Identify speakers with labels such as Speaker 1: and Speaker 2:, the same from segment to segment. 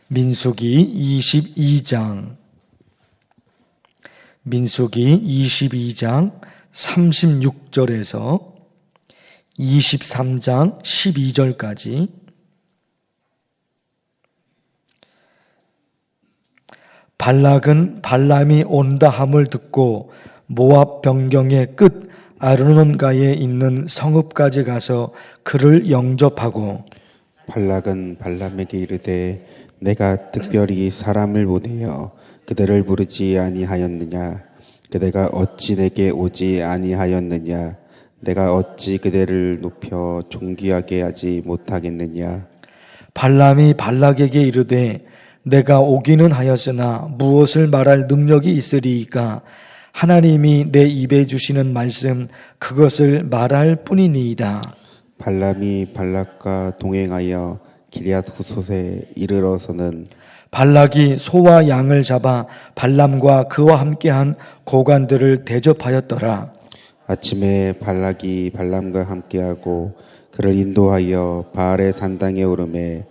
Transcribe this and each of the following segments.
Speaker 1: 민수기 22장 36절에서 23장 12절까지 발락은 발람이 온다 함을 듣고 모압 변경의 끝 아르논가에 있는 성읍까지 가서 그를 영접하고
Speaker 2: 발락은 발람에게 이르되 내가 특별히 사람을 보내어 그들을 부르지 아니하였느냐? 그대가 어찌 내게 오지 아니하였느냐? 내가 어찌 그대를 높여 존귀하게 하지 못하겠느냐?
Speaker 1: 발람이 발락에게 이르되 내가 오기는 하였으나 무엇을 말할 능력이 있으리이까? 하나님이 내 입에 주시는 말씀 그것을 말할 뿐이니이다.
Speaker 2: 발람이 발락과 동행하여 기럇 후솥에 이르러서는
Speaker 1: 발락이 소와 양을 잡아 발람과 그와 함께한 고관들을 대접하였더라.
Speaker 2: 아침에 발락이 발람과 함께하고 그를 인도하여 바알의 산당에 오르매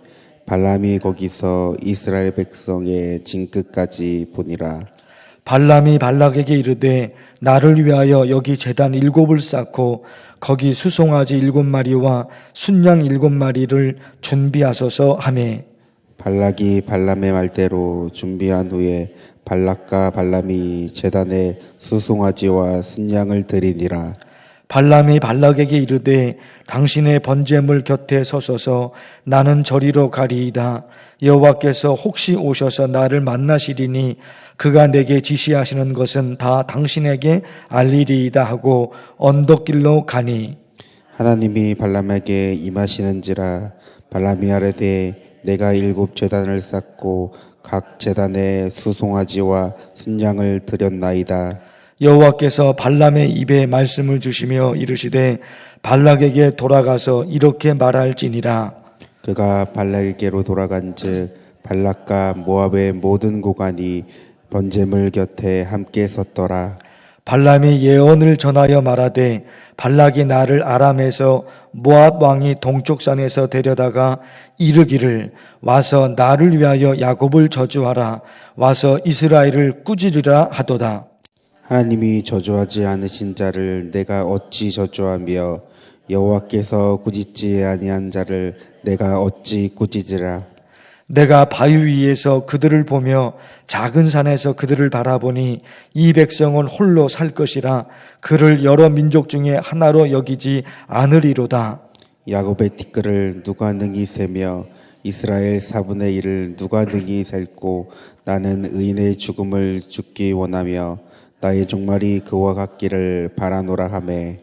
Speaker 2: 발람이 거기서 이스라엘 백성의 징끝까지 보니라.
Speaker 1: 발람이 발락에게 이르되 나를 위하여 여기 제단 7을 쌓고 거기 수송아지 7마리와 순양 7마리를 준비하소서 하매
Speaker 2: 발락이 발람의 말대로 준비한 후에 발락과 발람이 제단에 수송아지와 순양을 드리니라.
Speaker 1: 발람이 발락에게 이르되 당신의 번제물 곁에 서소서 나는 저리로 가리이다. 여호와께서 혹시 오셔서 나를 만나시리니 그가 내게 지시하시는 것은 다 당신에게 알리리이다 하고 언덕길로 가니
Speaker 2: 하나님이 발람에게 임하시는지라. 발람이 아뢰되 내가 7 제단을 쌓고 각 제단에 수송아지와 순양을 드렸나이다.
Speaker 1: 여호와께서 발람의 입에 말씀을 주시며 이르시되 발락에게 돌아가서 이렇게 말할지니라.
Speaker 2: 그가 발락에게로 돌아간즉 발락과 모압의 모든 고관이 번제물 곁에 함께 섰더라.
Speaker 1: 발람이 예언을 전하여 말하되 발락이 나를 아람에서 모압 왕이 동쪽 산에서 데려다가 이르기를 와서 나를 위하여 야곱을 저주하라. 와서 이스라엘을 꾸짖으라 하도다.
Speaker 2: 하나님이 저주하지 않으신 자를 내가 어찌 저주하며 여호와께서 꾸짖지 아니한 자를 내가 어찌 꾸짖으라.
Speaker 1: 내가 바위 위에서 그들을 보며 작은 산에서 그들을 바라보니 이 백성은 홀로 살 것이라. 그를 여러 민족 중에 하나로 여기지 않으리로다.
Speaker 2: 야곱의 티끌을 누가 능히 세며 이스라엘 4분의 1을 누가 능히 셀고 나는 의인의 죽음을 죽기 원하며 나의 종말이 그와 같기를 바라노라 하매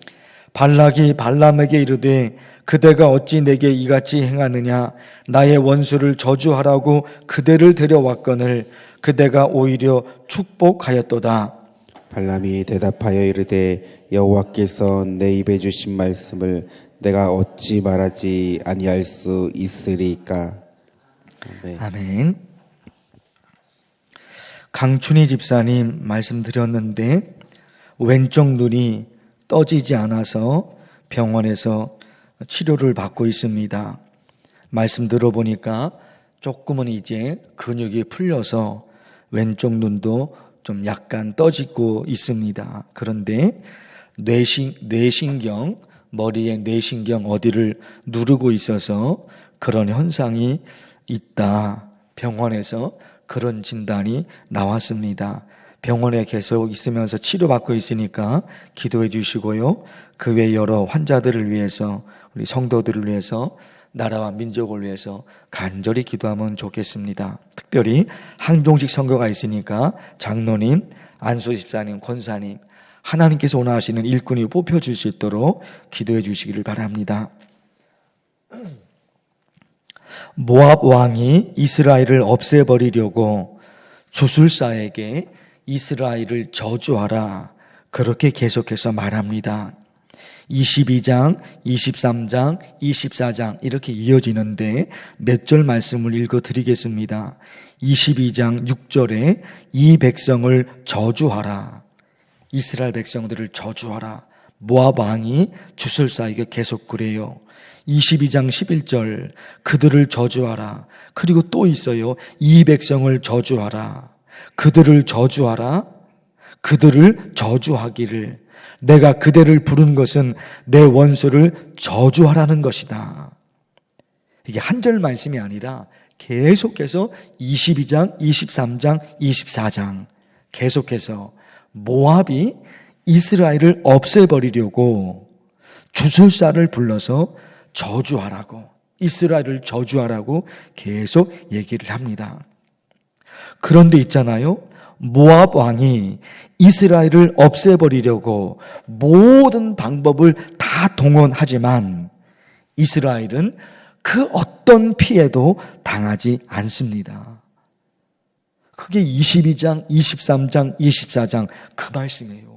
Speaker 1: 발락이 발람에게 이르되 그대가 어찌 내게 이같이 행하느냐? 나의 원수를 저주하라고 그대를 데려왔거늘 그대가 오히려 축복하였도다.
Speaker 2: 발람이 대답하여 이르되 여호와께서 내 입에 주신 말씀을 내가 어찌 말하지 아니할 수 있으리까? 아멘.
Speaker 1: 아멘. 강춘희 집사님 말씀드렸는데 왼쪽 눈이 떠지지 않아서 병원에서 치료를 받고 있습니다. 말씀 들어보니까 조금은 이제 근육이 풀려서 왼쪽 눈도 좀 약간 떠지고 있습니다. 그런데 뇌신경, 머리의 뇌신경 어디를 누르고 있어서 그런 현상이 있다. 병원에서 그런 진단이 나왔습니다. 병원에 계속 있으면서 치료받고 있으니까 기도해 주시고요. 그 외 여러 환자들을 위해서 우리 성도들을 위해서 나라와 민족을 위해서 간절히 기도하면 좋겠습니다. 특별히 항종식 선교가 있으니까 장로님, 안소 집사님, 권사님 하나님께서 원하시는 일꾼이 뽑혀질 수 있도록 기도해 주시기를 바랍니다. 모압 왕이 이스라엘을 없애버리려고 주술사에게 이스라엘을 저주하라 그렇게 계속해서 말합니다. 22장, 23장, 24장 이렇게 이어지는데 몇 절 말씀을 읽어드리겠습니다. 22장 6절에 이 백성을 저주하라. 이스라엘 백성들을 저주하라. 모압 왕이 주술사에게 계속 그래요. 22장 11절 그들을 저주하라. 그리고 또 있어요. 이 백성을 저주하라. 그들을 저주하라. 그들을 저주하기를. 내가 그대를 부른 것은 내 원수를 저주하라는 것이다. 이게 한 절 말씀이 아니라 계속해서 22장, 23장, 24장 계속해서 모압이 이스라엘을 없애버리려고 주술사를 불러서 저주하라고, 이스라엘을 저주하라고 계속 얘기를 합니다. 그런데 있잖아요. 모압 왕이 이스라엘을 없애버리려고 모든 방법을 다 동원하지만 이스라엘은 그 어떤 피해도 당하지 않습니다. 그게 22장, 23장, 24장 그 말씀이에요.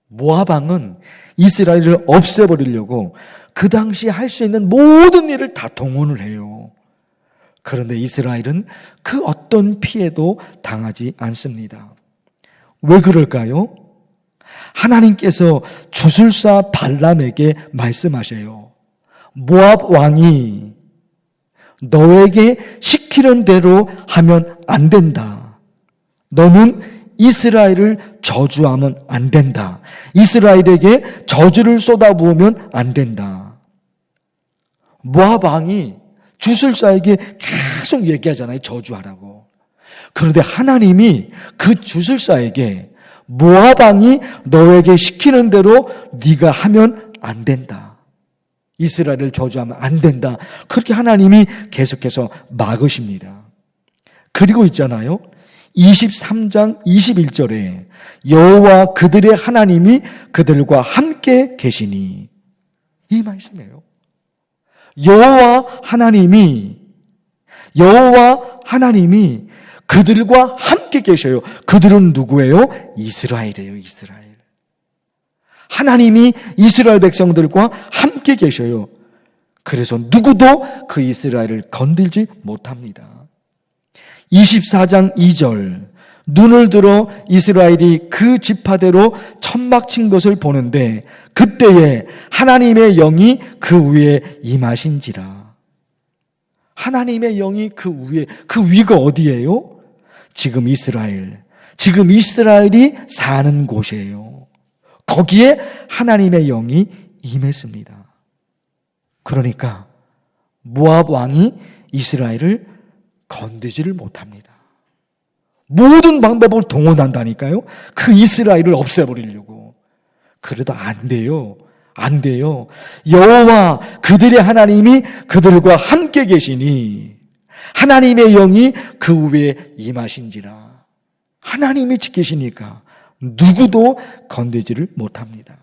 Speaker 1: 모압 왕은 이스라엘을 없애버리려고 그 당시 할 수 있는 모든 일을 다 동원을 해요. 그런데 이스라엘은 그 어떤 피해도 당하지 않습니다. 왜 그럴까요? 하나님께서 주술사 발람에게 말씀하셔요. 모압 왕이 너에게 시키는 대로 하면 안 된다. 너는 이스라엘을 저주하면 안 된다. 이스라엘에게 저주를 쏟아부으면 안 된다. 모압 왕이 주술사에게 계속 얘기하잖아요. 저주하라고. 그런데 하나님이 그 주술사에게 모압 왕이 너에게 시키는 대로 네가 하면 안 된다. 이스라엘을 저주하면 안 된다. 그렇게 하나님이 계속해서 막으십니다. 그리고 있잖아요. 23장 21절에 여호와 그들의 하나님이 그들과 함께 계시니, 이 말씀이에요. 여호와 하나님이 그들과 함께 계셔요. 그들은 누구예요? 이스라엘이에요. 이스라엘. 하나님이 이스라엘 백성들과 함께 계셔요. 그래서 누구도 그 이스라엘을 건들지 못합니다. 24장 2절 눈을 들어 이스라엘이 그 지파대로 천막 친 것을 보는데 그때에 하나님의 영이 그 위에 임하신지라. 하나님의 영이 그 위에, 그 위가 어디예요? 지금 이스라엘이 사는 곳이에요. 거기에 하나님의 영이 임했습니다. 그러니까 모압 왕이 이스라엘을 건드지를 못합니다. 모든 방법을 동원한다니까요. 그 이스라엘을 없애버리려고. 그래도 안 돼요. 안 돼요. 여호와 그들의 하나님이 그들과 함께 계시니 하나님의 영이 그 위에 임하신지라. 하나님이 지키시니까 누구도 건드지를 못합니다.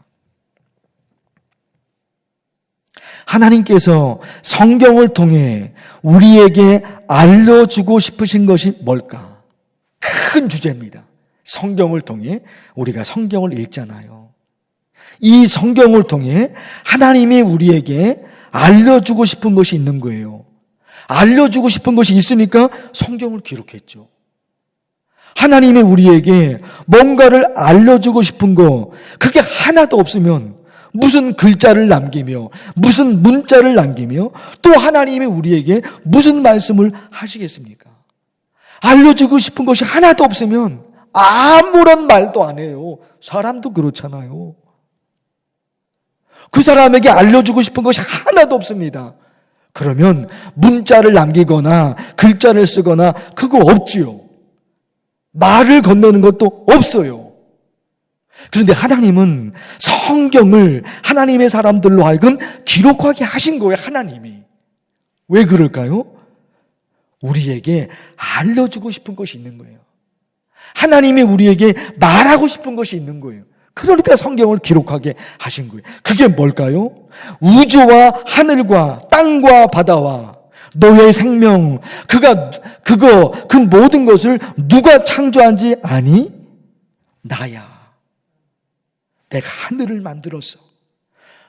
Speaker 1: 하나님께서 성경을 통해 우리에게 알려주고 싶으신 것이 뭘까? 큰 주제입니다. 성경을 통해 우리가 성경을 읽잖아요. 이 성경을 통해 하나님이 우리에게 알려주고 싶은 것이 있는 거예요. 알려주고 싶은 것이 있으니까 성경을 기록했죠. 하나님이 우리에게 뭔가를 알려주고 싶은 거, 그게 하나도 없으면 무슨 글자를 남기며 무슨 문자를 남기며 또 하나님이 우리에게 무슨 말씀을 하시겠습니까? 알려주고 싶은 것이 하나도 없으면 아무런 말도 안 해요. 사람도 그렇잖아요. 그 사람에게 알려주고 싶은 것이 하나도 없습니다. 그러면 문자를 남기거나 글자를 쓰거나 그거 없지요. 말을 건네는 것도 없어요. 그런데 하나님은 성경을 하나님의 사람들로 하여금 기록하게 하신 거예요. 하나님이. 왜 그럴까요? 우리에게 알려주고 싶은 것이 있는 거예요. 하나님이 우리에게 말하고 싶은 것이 있는 거예요. 그러니까 성경을 기록하게 하신 거예요. 그게 뭘까요? 우주와 하늘과 땅과 바다와 너의 생명, 그 모든 것을 누가 창조한지 아니? 나야. 내가 하늘을 만들었어.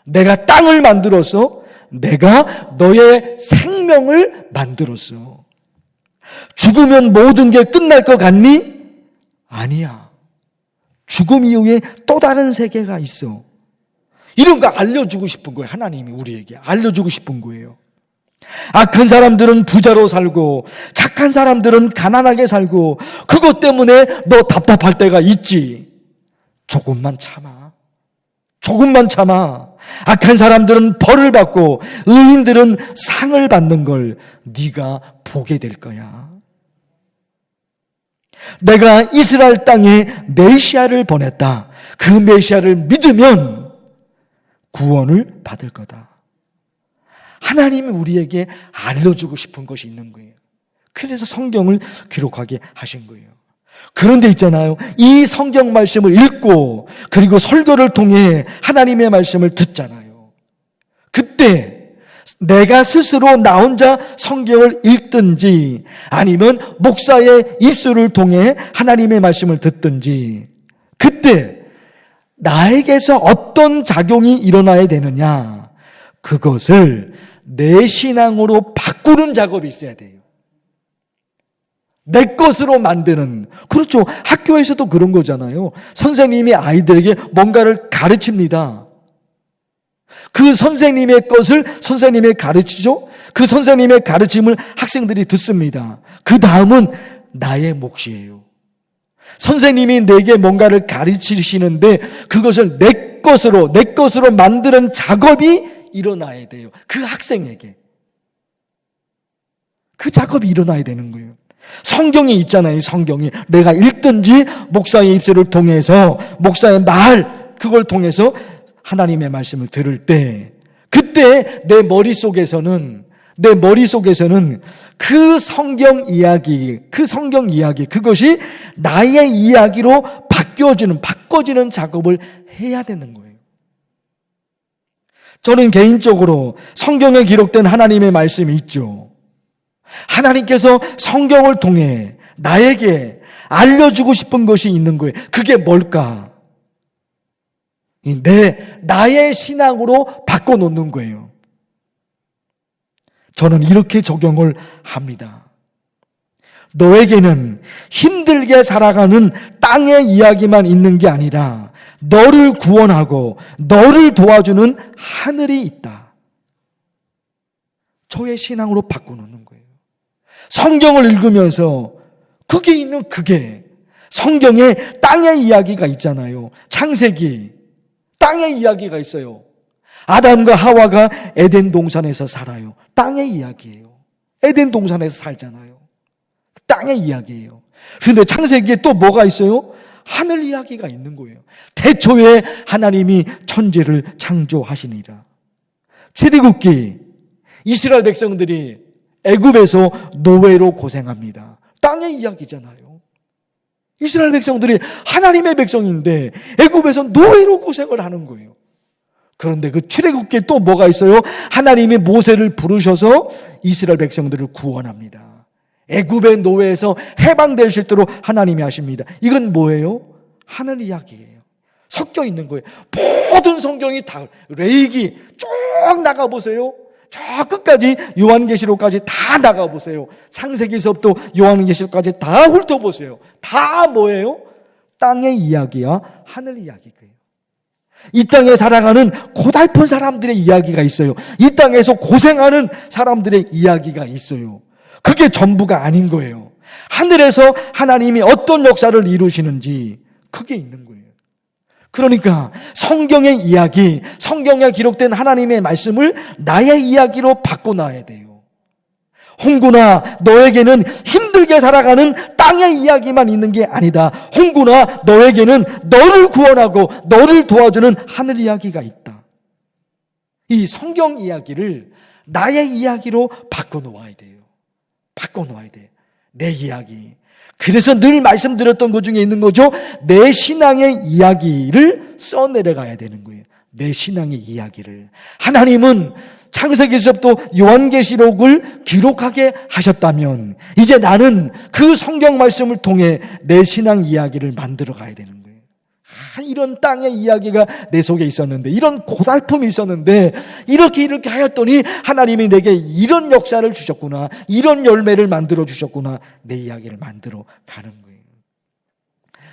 Speaker 1: 내가 땅을 만들었어. 내가 너의 생명을 만들었어. 죽으면 모든 게 끝날 것 같니? 아니야. 죽음 이후에 또 다른 세계가 있어. 이런 거 알려주고 싶은 거예요. 하나님이 우리에게 알려주고 싶은 거예요. 악한 사람들은 부자로 살고 착한 사람들은 가난하게 살고 그것 때문에 너 답답할 때가 있지. 조금만 참아. 조금만 참아. 악한 사람들은 벌을 받고 의인들은 상을 받는 걸 네가 보게 될 거야. 내가 이스라엘 땅에 메시아를 보냈다. 그 메시아를 믿으면 구원을 받을 거다. 하나님이 우리에게 알려주고 싶은 것이 있는 거예요. 그래서 성경을 기록하게 하신 거예요. 그런데 있잖아요. 이 성경 말씀을 읽고 그리고 설교를 통해 하나님의 말씀을 듣잖아요. 그때 내가 스스로 나 혼자 성경을 읽든지 아니면 목사의 입술을 통해 하나님의 말씀을 듣든지 그때 나에게서 어떤 작용이 일어나야 되느냐, 그것을 내 신앙으로 바꾸는 작업이 있어야 돼요. 내 것으로 만드는. 그렇죠. 학교에서도 그런 거잖아요. 선생님이 아이들에게 뭔가를 가르칩니다. 그 선생님의 것을 선생님이 가르치죠. 그 선생님의 가르침을 학생들이 듣습니다. 그 다음은 나의 몫이에요. 선생님이 내게 뭔가를 가르치시는데 그것을 내 것으로 만드는 작업이 일어나야 돼요. 그 학생에게. 그 작업이 일어나야 되는 거예요. 성경이 있잖아요. 성경이. 내가 읽든지 목사의 입술을 통해서 목사의 말 그걸 통해서 하나님의 말씀을 들을 때 그때 내 머릿속에서는 그 성경 이야기 그것이 나의 이야기로 바꿔지는 작업을 해야 되는 거예요. 저는 개인적으로 성경에 기록된 하나님의 말씀이 있죠. 하나님께서 성경을 통해 나에게 알려주고 싶은 것이 있는 거예요. 그게 뭘까? 나의 신앙으로 바꿔놓는 거예요. 저는 이렇게 적용을 합니다. 너에게는 힘들게 살아가는 땅의 이야기만 있는 게 아니라 너를 구원하고 너를 도와주는 하늘이 있다. 저의 신앙으로 바꿔놓는 거예요. 성경을 읽으면서 그게 성경에 땅의 이야기가 있잖아요. 창세기 땅의 이야기가 있어요. 아담과 하와가 에덴 동산에서 살아요. 땅의 이야기예요. 에덴 동산에서 살잖아요. 땅의 이야기예요. 그런데 창세기에 또 뭐가 있어요? 하늘 이야기가 있는 거예요. 태초에 하나님이 천지를 창조하시니라. 출애굽기 이스라엘 백성들이 애굽에서 노예로 고생합니다. 땅의 이야기잖아요. 이스라엘 백성들이 하나님의 백성인데 애굽에서 노예로 고생을 하는 거예요. 그런데 그 출애굽기에 또 뭐가 있어요? 하나님이 모세를 부르셔서 이스라엘 백성들을 구원합니다. 애굽의 노예에서 해방될 수 있도록 하나님이 하십니다. 이건 뭐예요? 하늘 이야기예요. 섞여 있는 거예요. 모든 성경이 다 레위기 쭉 나가보세요. 저 끝까지 요한계시록까지 다 나가보세요. 창세기서부터 요한계시록까지 다 훑어보세요. 다 뭐예요? 땅의 이야기와 하늘 이야기예요. 이 땅에 살아가는 고달픈 사람들의 이야기가 있어요. 이 땅에서 고생하는 사람들의 이야기가 있어요. 그게 전부가 아닌 거예요. 하늘에서 하나님이 어떤 역사를 이루시는지 그게 있는 거예요. 그러니까 성경의 이야기, 성경에 기록된 하나님의 말씀을 나의 이야기로 바꿔놔야 돼요. 홍구나 너에게는 힘들게 살아가는 땅의 이야기만 있는 게 아니다. 홍구나 너에게는 너를 구원하고 너를 도와주는 하늘 이야기가 있다. 이 성경 이야기를 나의 이야기로 바꿔놓아야 돼요. 바꿔놓아야 돼. 내 이야기. 그래서 늘 말씀드렸던 것 중에 있는 거죠. 내 신앙의 이야기를 써내려가야 되는 거예요. 내 신앙의 이야기를. 하나님은 창세기서부터 요한계시록을 기록하게 하셨다면 이제 나는 그 성경 말씀을 통해 내 신앙 이야기를 만들어 가야 되는 거예요. 이런 땅의 이야기가 내 속에 있었는데, 이런 고달픔이 있었는데, 이렇게 하였더니 하나님이 내게 이런 역사를 주셨구나, 이런 열매를 만들어 주셨구나, 내 이야기를 만들어 가는 거예요.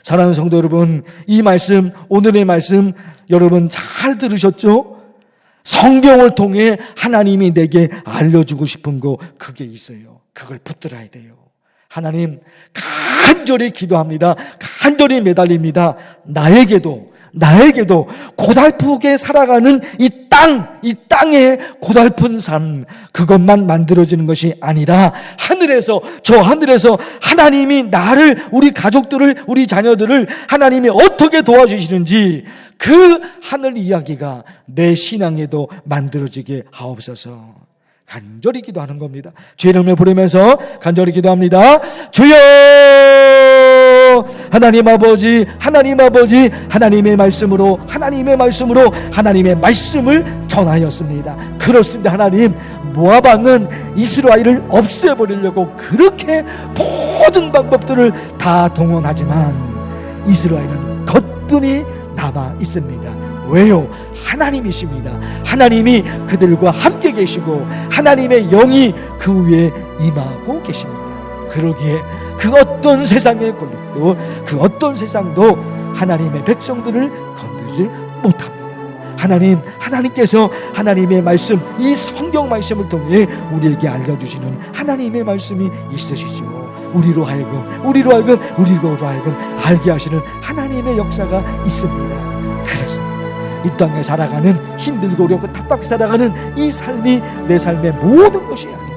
Speaker 1: 사랑하는 성도 여러분, 이 말씀, 오늘의 말씀 여러분 잘 들으셨죠? 성경을 통해 하나님이 내게 알려주고 싶은 거 그게 있어요. 그걸 붙들어야 돼요. 하나님, 간절히 기도합니다. 간절히 매달립니다. 나에게도 고달프게 살아가는 이 땅의 고달픈 삶, 그것만 만들어지는 것이 아니라 저 하늘에서 하나님이 나를, 우리 가족들을, 우리 자녀들을 하나님이 어떻게 도와주시는지 그 하늘 이야기가 내 신앙에도 만들어지게 하옵소서. 간절히 기도하는 겁니다. 주의 이름을 부르면서 간절히 기도합니다. 주여, 하나님 아버지, 하나님의 말씀으로 하나님의 말씀을 전하였습니다. 그렇습니다. 하나님, 모압왕은 이스라엘을 없애버리려고 그렇게 모든 방법들을 다 동원하지만 이스라엘은 거뜬히 남아 있습니다. 왜요? 하나님이십니다. 하나님이 그들과 함께 계시고 하나님의 영이 그 위에 임하고 계십니다. 그러기에 그 어떤 세상의 권력도, 그 어떤 세상도 하나님의 백성들을 건드리지 못합니다. 하나님께서 하나님의 말씀, 이 성경 말씀을 통해 우리에게 알려주시는 하나님의 말씀이 있으시죠. 우리로 하여금 알게 하시는 하나님의 역사가 있습니다. 그래서 이 땅에 살아가는, 힘들고 어렵고 답답히 살아가는 이 삶이 내 삶의 모든 것이 아닙니다.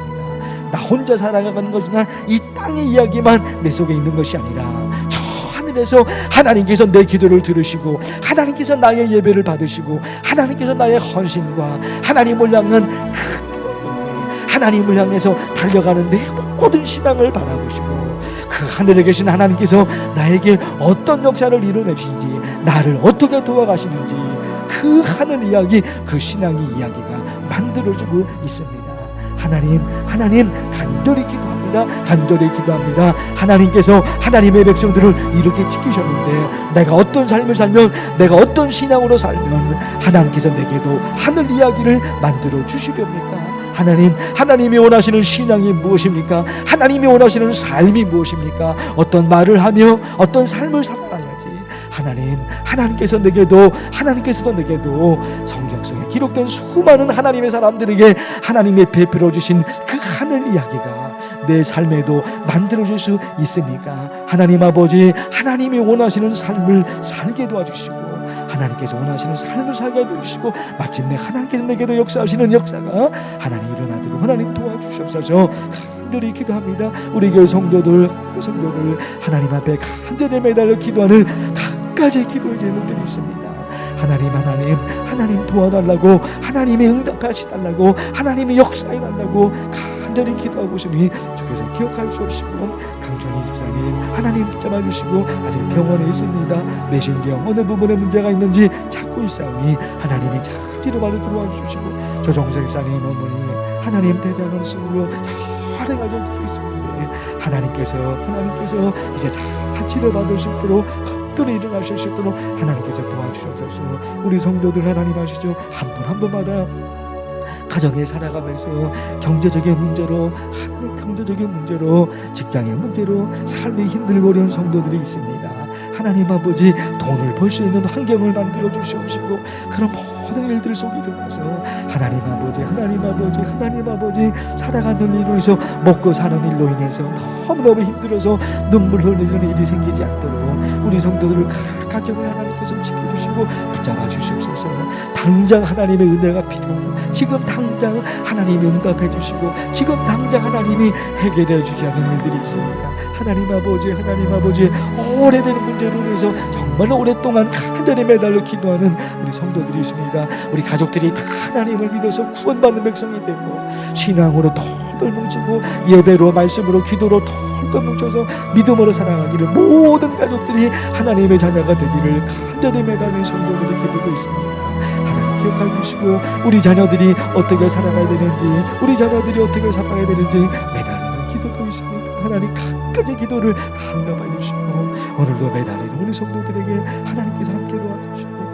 Speaker 1: 나 혼자 살아가는 것이나 이 땅의 이야기만 내 속에 있는 것이 아니라 저 하늘에서 하나님께서 내 기도를 들으시고 하나님께서 나의 예배를 받으시고 하나님께서 나의 헌신과 하나님을 향한 그 뜨거운 눈물, 하나님을 향해서 달려가는 내 모든 신앙을 바라보시고 그 하늘에 계신 하나님께서 나에게 어떤 역사를 이루어내시는지, 나를 어떻게 도와가시는지 그 하늘 이야기, 그 신앙의 이야기가 만들어지고 있습니다. 하나님 간절히 기도합니다. 하나님께서 하나님의 백성들을 이렇게 지키셨는데 내가 어떤 삶을 살면, 내가 어떤 신앙으로 살면 하나님께서 내게도 하늘 이야기를 만들어 주시렵니까? 하나님이 원하시는 신앙이 무엇입니까? 하나님이 원하시는 삶이 무엇입니까? 어떤 말을 하며 어떤 삶을 살아가야지. 하나님께서도 내게도 성경 속에 기록된 수많은 하나님의 사람들에게 하나님이 베풀어 주신 그 하늘 이야기가 내 삶에도 만들어질 수 있습니까? 하나님 아버지, 하나님이 원하시는 삶을 살게 도와주시고 하나님께서 원하시는 삶을 살게 해주시고 마침내 하나님께서 내게도 역사하시는 역사가 하나님 일어나도록 하나님 도와주시옵소서. 간절히 기도합니다. 우리 교회 성도들 하나님 앞에 간절히 매달려 기도하는 각가지 기도의 제목들이 있습니다. 하나님 도와달라고, 하나님이 응답하시달라고, 하나님이 역사해달라고 간절히 기도하고 있으니 주께서 기억하여 주옵시고, 강천희 집사님 하나님 붙잡아 주시고 아직 병원에 있습니다. 내신경 어느 부분에 문제가 있는지 찾고 있사오니 하나님이 잘 치료받아 들어와 주시고, 조정석 집사님 어머니 하나님 대단한 승으로 잘 가져 줄 수 있습니다. 하나님께서 이제 잘 치료받을 수 있도록 거뜬히 일어나실 수 있도록 하나님께서 도와주셔서 우리 성도들 하나님 아시죠? 한 분 한 분마다 가정에 살아가면서 경제적인 문제로, 직장의 문제로 삶이 힘들고 어려운 성도들이 있습니다. 하나님 아버지, 돈을 벌 수 있는 환경을 만들어 주시옵시고 그런 모든 일들 속에 일어나서 하나님 아버지 살아가는 일로 해서 먹고 사는 일로 인해서 너무너무 힘들어서 눈물 흘리는 일이 생기지 않도록 우리 성도들을 가정을 하나님께서 지켜주시고 붙잡아 주시옵소서. 당장 하나님의 은혜가 필요해요. 지금 당장 하나님이 응답해 주시고 지금 당장 하나님이 해결해 주지 않은 일들이 있습니다. 하나님 아버지, 오래된 문제로 인해서 정말 오랫동안 간절히 매달려 기도하는 우리 성도들이 있습니다. 우리 가족들이 다 하나님을 믿어서 구원받는 백성이 되고 신앙으로 똘똘 뭉치고 예배로, 말씀으로, 기도로 똘똘 뭉쳐서 믿음으로 살아가기를 모든 가족들이 하나님의 자녀가 되기를 간절히 매달리는 성도들이 기도하고 있습니다. 하나님 기억해 주시고 우리 자녀들이 어떻게 살아가야 되는지, 우리 자녀들이 어떻게 살아가야 되는지 매달리는 기도도 있습니다. 하나님 각가지 기도를 다 응답해 주시고 오늘도 매달리는 우리 성도들에게 하나님께서 함께 도와주시고